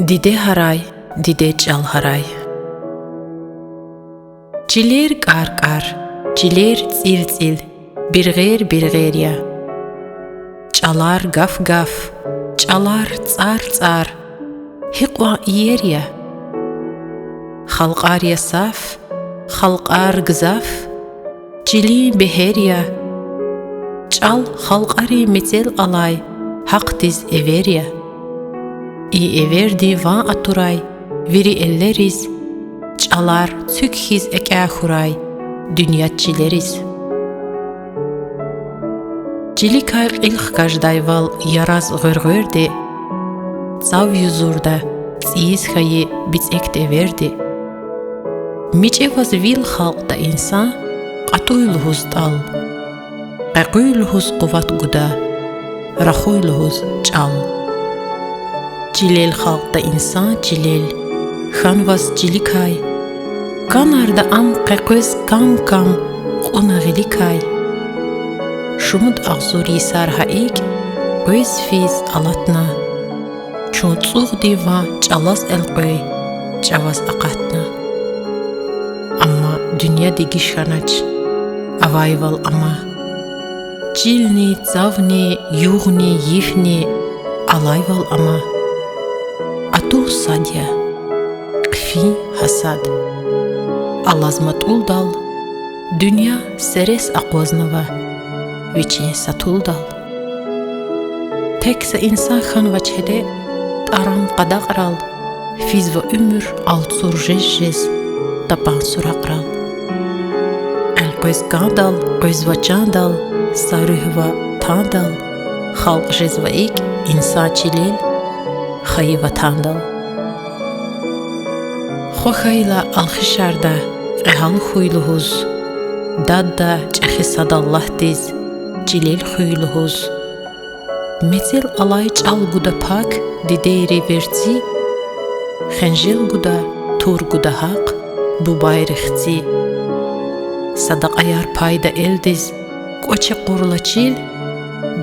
Диде ҳарай, диде чал ҳарай. Ҷилер кар-кар, ҷилер цил-цил, бирғер-бирғерия. Чалар гаф-гаф, чалар цар-цар, ҳиқва иерия. Халқария саф, халқар гзаф, ҷили беҳерия. Чал халқари мецел алай, ҳақтиз эверия. И эверди ва атурай, вири эллерис, чалар цүкхиз экәхурай, дүниятчилерис. Ҷиликай қилх каждайвал яраз ғырғырди, цав юзурда, циз хае бицэкт эверди. Мичеваз вил халқда инсан, қатуйлухуз тал, қақуйлухуз қуват гуда, рахуйлухуз чал. Ҷилел халқда инсан ҷилел, ханваз ҷиликай, канарда ам қақуз кам-кам қунағиликай. Шумуд ағзури сарҳаик, өз физ алатна, чун цуғди ва чалаз элқой, чаваз ақатна. Амма дүния дигишханач, авайвал ама. Ҷилни, цавни, юғни, йифни, алайвал ама. Ату садя, қфи ҳасад. Алазмат улдал, дүния серес ақознава, вичи сатулдал. Текса инсан хан вачеде, тарам қадақрал, физва умр алтсур жез-жез, тапан сурақрал. Әлқөз гандал, көзва чандал, сарыхва тандал, халқ жезва ик инсан чилел, хай ватандал. Хохайла алхишарда, эҳал хуйлухуз, дадда чахи садаллаҳтиз, ҷилел хуйлухуз. Мецел алай чал гуда пак, дидери верци, хенжел гуда, тур гуда ҳақ, бубай рихци. Садақаяр пайда элдиз, кочи қурлачил,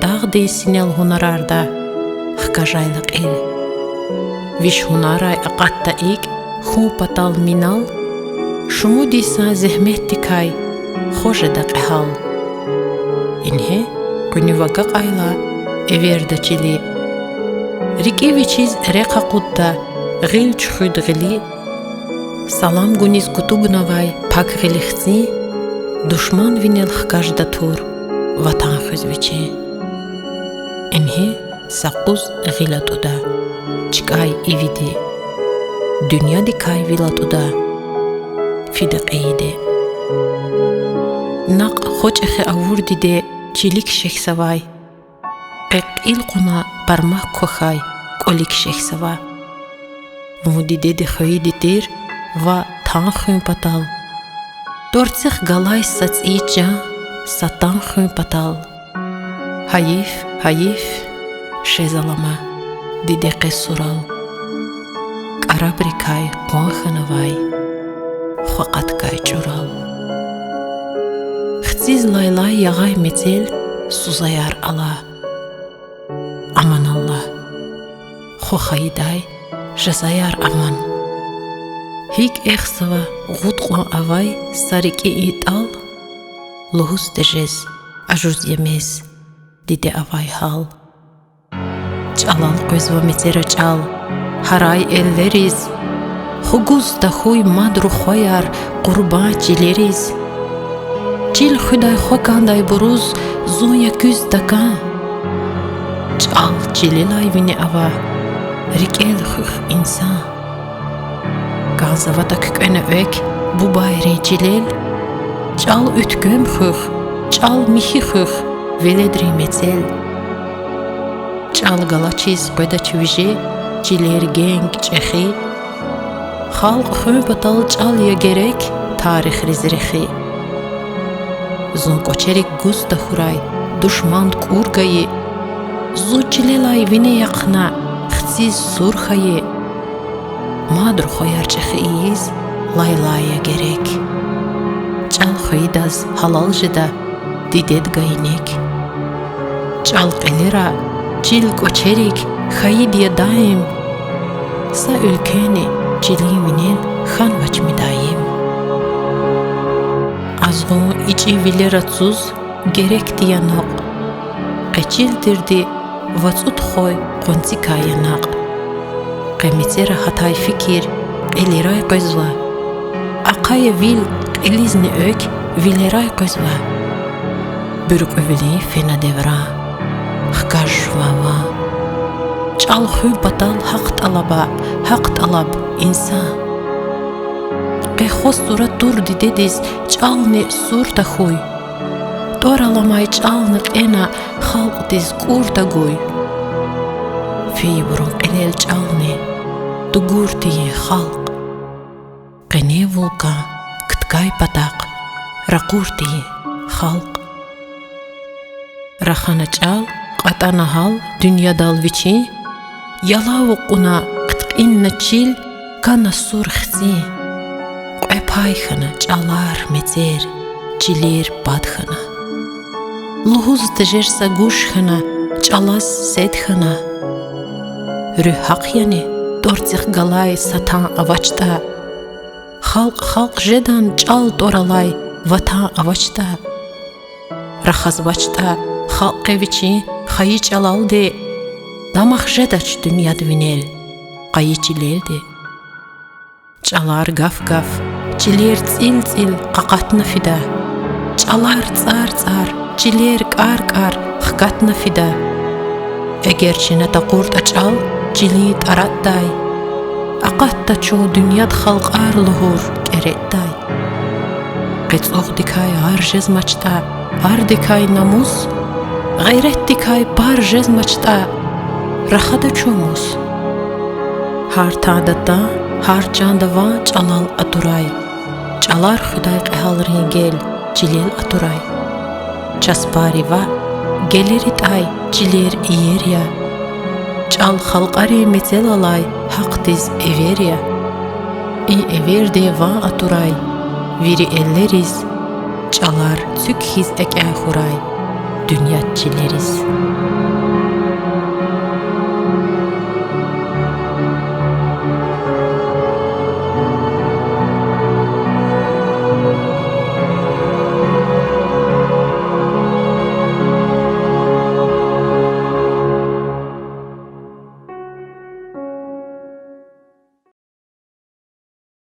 дағди синел хунарарда, хкажайлық ил. Виш хунарай ақатта ик, ху патал минал, шумудиса зехметтикай, хожеда қихал. Инхе, кунивагақ айла, эверда чили. Рикевичиз реқа қудда, ғил чхуд ғили, салам гуниз кутугнавай, пак ғилихци, душман винел хкажда тур, ватан хузвичи. Инхе, сақуз ғилатуда, чикай ивиди, дүния дикай вилатуда, фидақииде. Нақ хочехе авурдиде, чилик шехсавай, қиқ илқуна пармақ кохай, колик шехсава. Мудиде дихоиди тир, ва тан хун патал. Дорцех галай сацича, сатан хун патал. Хаиф, хаиф, шезалама, диде қесурал. Карабрикай қонханавай, хуақаткай чурал. Хциз лайлай яғай мецел, сузаяр ала. Аман Алла, хохайдай, жазаяр аман. Хик эхсава ғудқуан авай сарики итал, лухус дежез, ажуз емез, диде авай хал. Чалал көзва мецера чал, ҳарай эллериз, хугуз да хуй мадру хояр қурба ҷилериз. Ҷил худай хокандай буруз, зуя куз дака. Чал ҷилелай вини ава, рикел хух инсан. Газавата кукъена өк, бубайри ҷилел. Чал үткөм хух, чал михи хух, веледри мецел. Чал галачиз қойда чувиже, ҷилер генг чехи. Халқ хун патал чал я герек, тарих ризрихи. Зун кочерик гуз да хурай, душман кургаи. Зу ҷилелай вине яқна, хциз сурхае. Мадру хояр чехииз, лайлая герек. Чал хуидаз халал жида, дидед гайнек. Чал қилира, ҷил кочерик, хаидия даим. Sa ülkeni cilivinin xan vaçmidayim. Azğun içi vileratsuz gerek diyanaq. Qeçildirdi vatsut xoy qonsi kayanaq. Qemitera hatay fikir eliray qözva. Aqaya vil elizni ök vileray qözva. Bürük övili fena devra. Xkar şvava. Çal xü batal haq talab insan. Qexos surat durdi dediz çalni surta xuy. Doralamay çalni qena xalq diz kurta guy. Fibrun qelel çalni dugurtiye xalq. Qene vulka ktkay pataq raqurtiye xalq. Raxana çal qatana hal dünya dalviçi. Yalavu quna qtqinna çil kana surxzi. Qepayxana çalar mezer çiler badxana. Luhuz tjersa gushxana çalas sedxana. Rühaq yani dortsix galay satan avaçta. Xalq jedan çal doralay vatan avaçta. Raxazvaçta xalqeviçi xayi çalalde. Damaq jedaç dünyad vinel qayi çileldi. Çalar gaf çiler tsil qaqatna fida. Çalar tsar çiler qar xqatna fida. Eger çine taqurta çal çili taratday. Aqatta ço dünyad xalqar luhur keretday. Qetsoq dikay ar jezmaçta ar dikay namus. Gayret dikay par jezmaçta. Raxada çomus. Har tadata, har candava çalal aturay. Çalar xuday qehalrin gel, çilel aturay. Çaspariva, gelerit ay, çiler iyerya. Çal xalqari metel alay, haq diz everya. I everde va aturay. Viri elleriz, çalar tsük hiz ek xuray. Dünyat çileriz.